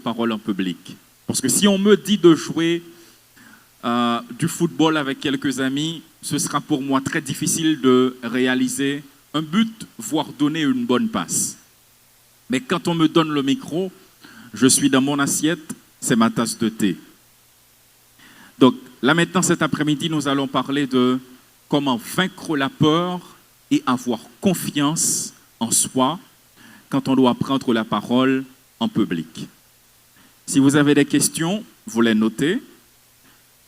parole en public. Parce que si on me dit de jouer du football avec quelques amis, ce sera pour moi très difficile de réaliser un but, voire donner une bonne passe. Mais quand on me donne le micro, je suis dans mon assiette, c'est ma tasse de thé. Donc là maintenant, cet après-midi, nous allons parler de comment vaincre la peur et avoir confiance en soi quand on doit prendre la parole en public. Si vous avez des questions, vous les notez.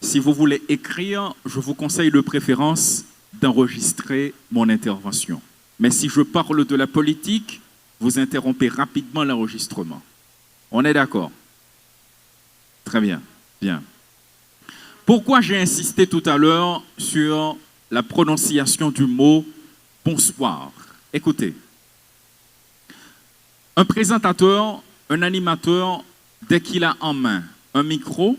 Si vous voulez écrire, je vous conseille de préférence d'enregistrer mon intervention. Mais si je parle de la politique, vous interrompez rapidement l'enregistrement. On est d'accord? Très bien, bien. Pourquoi j'ai insisté tout à l'heure sur la prononciation du mot « bonsoir ». Écoutez, un présentateur, un animateur, dès qu'il a en main un micro,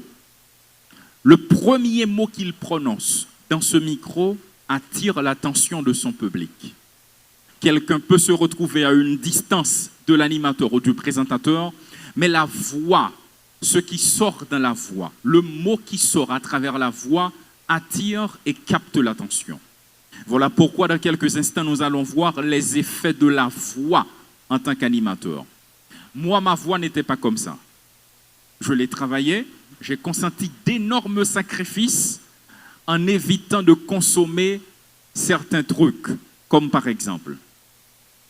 le premier mot qu'il prononce dans ce micro attire l'attention de son public. Quelqu'un peut se retrouver à une distance de l'animateur ou du présentateur, mais la voix, ce qui sort dans la voix, le mot qui sort à travers la voix attire et capte l'attention. Voilà pourquoi dans quelques instants, nous allons voir les effets de la voix en tant qu'animateur. Moi, ma voix n'était pas comme ça. Je l'ai travaillé, j'ai consenti d'énormes sacrifices en évitant de consommer certains trucs, comme par exemple,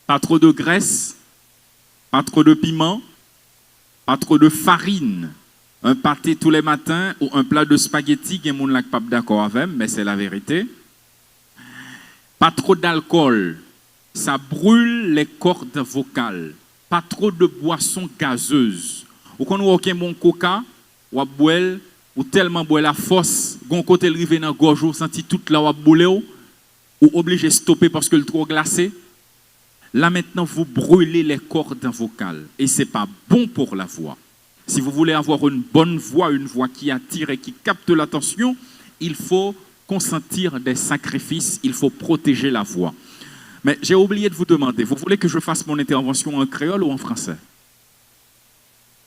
pas trop de graisse, pas trop de piment, pas trop de farine, un pâté tous les matins ou un plat de spaghettis, il y a des gens qui ne sont pas d'accord avec, mais c'est la vérité. Pas trop d'alcool, ça brûle les cordes vocales. Pas trop de boissons gazeuses. Ou quand on a mon coca, ou boire, ou tellement boire la force, gon côté le rive dans gorge, ou senti toute la ou boule ou obligé de stopper parce que le trop glacé. Là maintenant vous brûlez les cordes vocales et c'est pas bon pour la voix. Si vous voulez avoir une bonne voix, une voix qui attire et qui capte l'attention, il faut consentir des sacrifices, il faut protéger la voix. Mais j'ai oublié de vous demander, vous voulez que je fasse mon intervention en créole ou en français?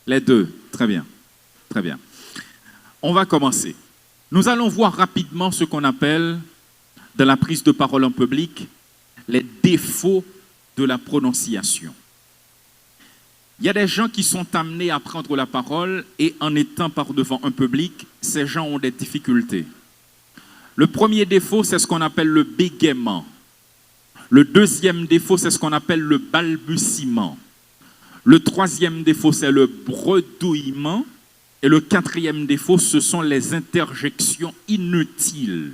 Les deux, très bien, très bien. On va commencer. Nous allons voir rapidement ce qu'on appelle, dans la prise de parole en public, les défauts de la prononciation. Il y a des gens qui sont amenés à prendre la parole et en étant par devant un public, ces gens ont des difficultés. Le premier défaut, c'est ce qu'on appelle le bégaiement. Le deuxième défaut, c'est ce qu'on appelle le balbutiement. Le troisième défaut, c'est le bredouillement. Et le quatrième défaut, ce sont les interjections inutiles.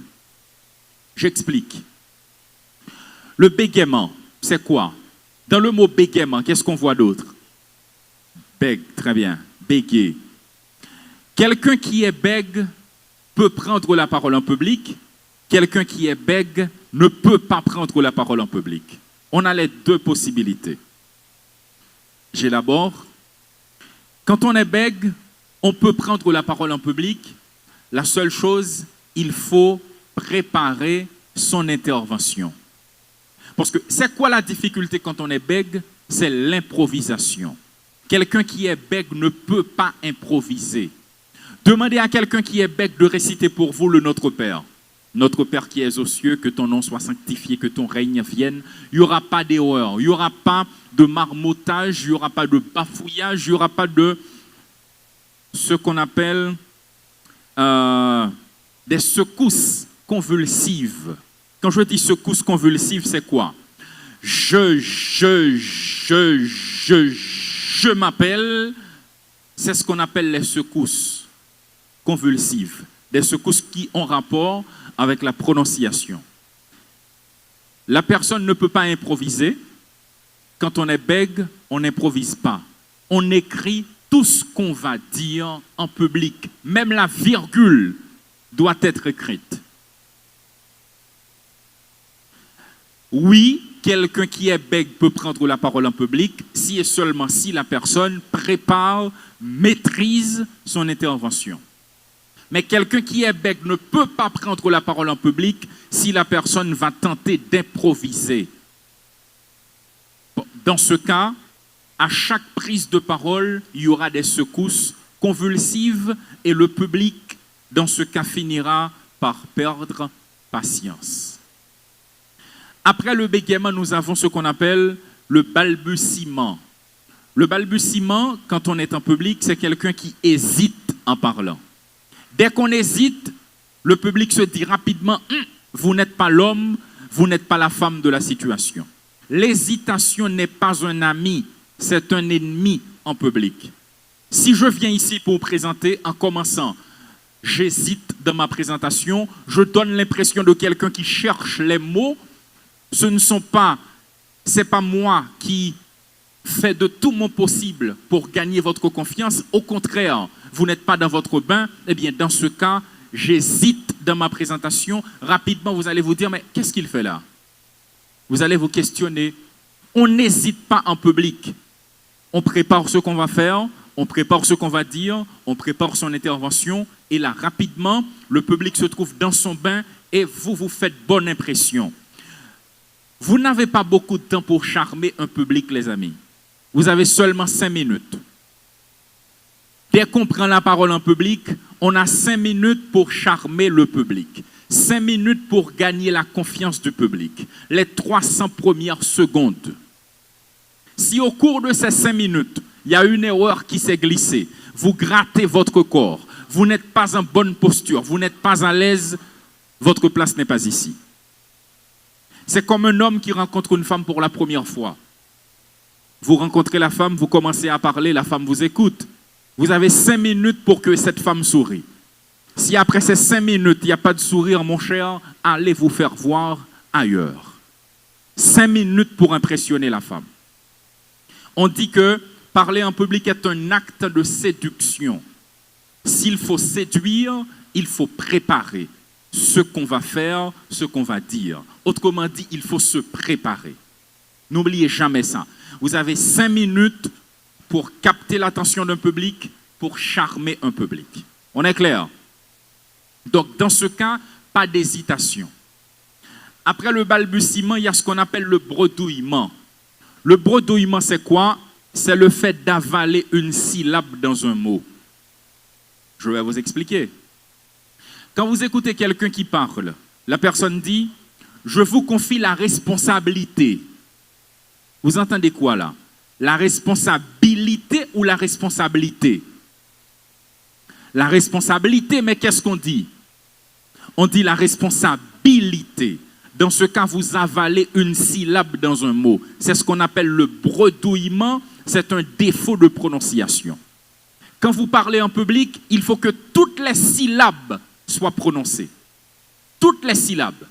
J'explique. Le bégaiement, c'est quoi? Dans le mot bégaiement, qu'est-ce qu'on voit d'autre? Bègue, très bien. Béguer. Quelqu'un qui est bègue peut prendre la parole en public. Quelqu'un qui est bègue ne peut pas prendre la parole en public. On a les deux possibilités. J'élabore. Quand on est bègue, on peut prendre la parole en public. La seule chose, il faut préparer son intervention. Parce que c'est quoi la difficulté quand on est bègue? C'est l'improvisation. Quelqu'un qui est bègue ne peut pas improviser. Demandez à quelqu'un qui est bègue de réciter pour vous le Notre Père. Notre Père qui es aux cieux, que ton nom soit sanctifié, que ton règne vienne. Il n'y aura pas d'erreur, il n'y aura pas de marmottage, il n'y aura pas de bafouillage, il n'y aura pas de ce qu'on appelle des secousses convulsives. Quand je dis secousses convulsives, c'est quoi? Je m'appelle, c'est ce qu'on appelle les secousses convulsives. Des secousses qui ont rapport avec la prononciation. La personne ne peut pas improviser. Quand on est bègue, on n'improvise pas. On écrit tout ce qu'on va dire en public. Même la virgule doit être écrite. Oui, quelqu'un qui est bègue peut prendre la parole en public si et seulement si la personne prépare, maîtrise son intervention. Mais quelqu'un qui est bègue ne peut pas prendre la parole en public si la personne va tenter d'improviser. Dans ce cas, À chaque prise de parole, il y aura des secousses convulsives et le public, dans ce cas, finira par perdre patience. Après le bégaiement, nous avons ce qu'on appelle le balbutiement. Le balbutiement, quand on est en public, c'est quelqu'un qui hésite en parlant. Dès qu'on hésite, le public se dit rapidement « Vous n'êtes pas l'homme, vous n'êtes pas la femme de la situation ». L'hésitation n'est pas un ami, c'est un ennemi en public. Si je viens ici pour vous présenter, en commençant, j'hésite dans ma présentation, je donne l'impression de quelqu'un qui cherche les mots, c'est pas moi qui fais de tout mon possible pour gagner votre confiance. Au contraire, vous n'êtes pas dans votre bain. Eh bien, dans ce cas, j'hésite dans ma présentation. Rapidement, vous allez vous dire, mais qu'est-ce qu'il fait là? Vous allez vous questionner. On n'hésite pas en public. On prépare ce qu'on va faire, on prépare ce qu'on va dire, on prépare son intervention. Et là, rapidement, le public se trouve dans son bain et vous vous faites bonne impression. Vous n'avez pas beaucoup de temps pour charmer un public, les amis. Vous avez seulement 5 minutes. Dès qu'on prend la parole en public, on a 5 minutes pour charmer le public. 5 minutes pour gagner la confiance du public. Les 300 premières secondes. Si au cours de ces 5 minutes, il y a une erreur qui s'est glissée, vous grattez votre corps, vous n'êtes pas en bonne posture, vous n'êtes pas à l'aise, votre place n'est pas ici. C'est comme un homme qui rencontre une femme pour la première fois. Vous rencontrez la femme, vous commencez à parler, la femme vous écoute. Vous avez 5 minutes pour que cette femme sourie. Si après ces 5 minutes, il n'y a pas de sourire, mon cher, allez vous faire voir ailleurs. 5 minutes pour impressionner la femme. On dit que parler en public est un acte de séduction. S'il faut séduire, il faut préparer ce qu'on va faire, ce qu'on va dire. Autrement dit, il faut se préparer. N'oubliez jamais ça. Vous avez 5 minutes pour capter l'attention d'un public, pour charmer un public. On est clair? Donc, dans ce cas, pas d'hésitation. Après le balbutiement, il y a ce qu'on appelle le bredouillement. Le bredouillement, c'est quoi? C'est le fait d'avaler une syllabe dans un mot. Je vais vous expliquer. Quand vous écoutez quelqu'un qui parle, la personne dit « Je vous confie la responsabilité ». Vous entendez quoi là? La responsabilité ou la responsabilité? La responsabilité, mais qu'est-ce qu'on dit? On dit la responsabilité. Dans ce cas, vous avalez une syllabe dans un mot. C'est ce qu'on appelle le bredouillement. C'est un défaut de prononciation. Quand vous parlez en public, il faut que toutes les syllabes soient prononcées. Toutes les syllabes.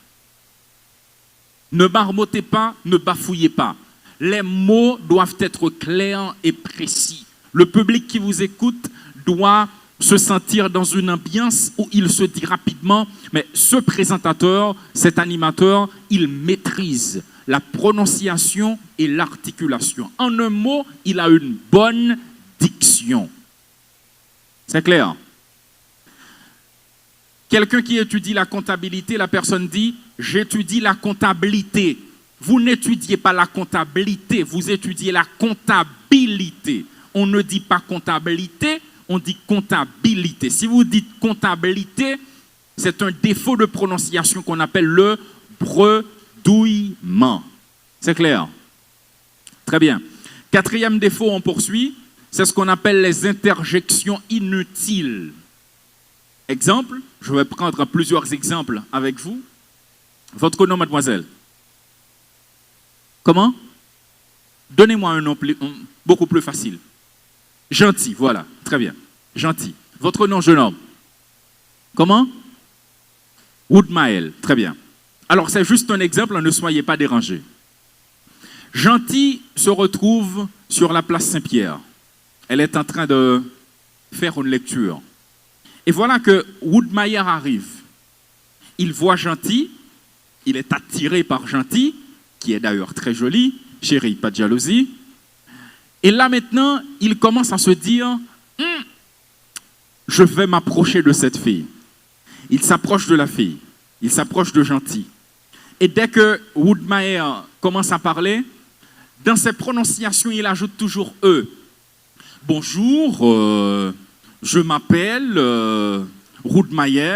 Ne marmottez pas, ne bafouillez pas. Les mots doivent être clairs et précis. Le public qui vous écoute doit se sentir dans une ambiance où il se dit rapidement, mais ce présentateur, cet animateur, il maîtrise la prononciation et l'articulation. En un mot, il a une bonne diction. C'est clair? Quelqu'un qui étudie la comptabilité, la personne dit « J'étudie la comptabilité ». Vous n'étudiez pas la comptabilité, vous étudiez la comptabilité. On ne dit pas comptabilité, on dit comptabilité. Si vous dites comptabilité, c'est un défaut de prononciation qu'on appelle le bredouillement. C'est clair? Très bien. 4e défaut, on poursuit, c'est ce qu'on appelle les interjections inutiles. Exemple, je vais prendre plusieurs exemples avec vous. Votre nom, mademoiselle? Comment? Donnez-moi un nom beaucoup plus facile. Gentil, voilà, très bien. Gentil. Votre nom, jeune homme? Comment? Woodmael, très bien. Alors, c'est juste un exemple, ne soyez pas dérangés. Gentil se retrouve sur la place Saint-Pierre. Elle est en train de faire une lecture. Et voilà que Woodmael arrive. Il voit Gentil, il est attiré par Gentil, qui est d'ailleurs très jolie, chérie, pas de jalousie. Et là maintenant, il commence à se dire, je vais m'approcher de cette fille. Il s'approche de la fille, il s'approche de Gentil. Et dès que Woodmael commence à parler, Dans ses prononciations, il ajoute toujours E. Bonjour, je m'appelle Ruth Mayer.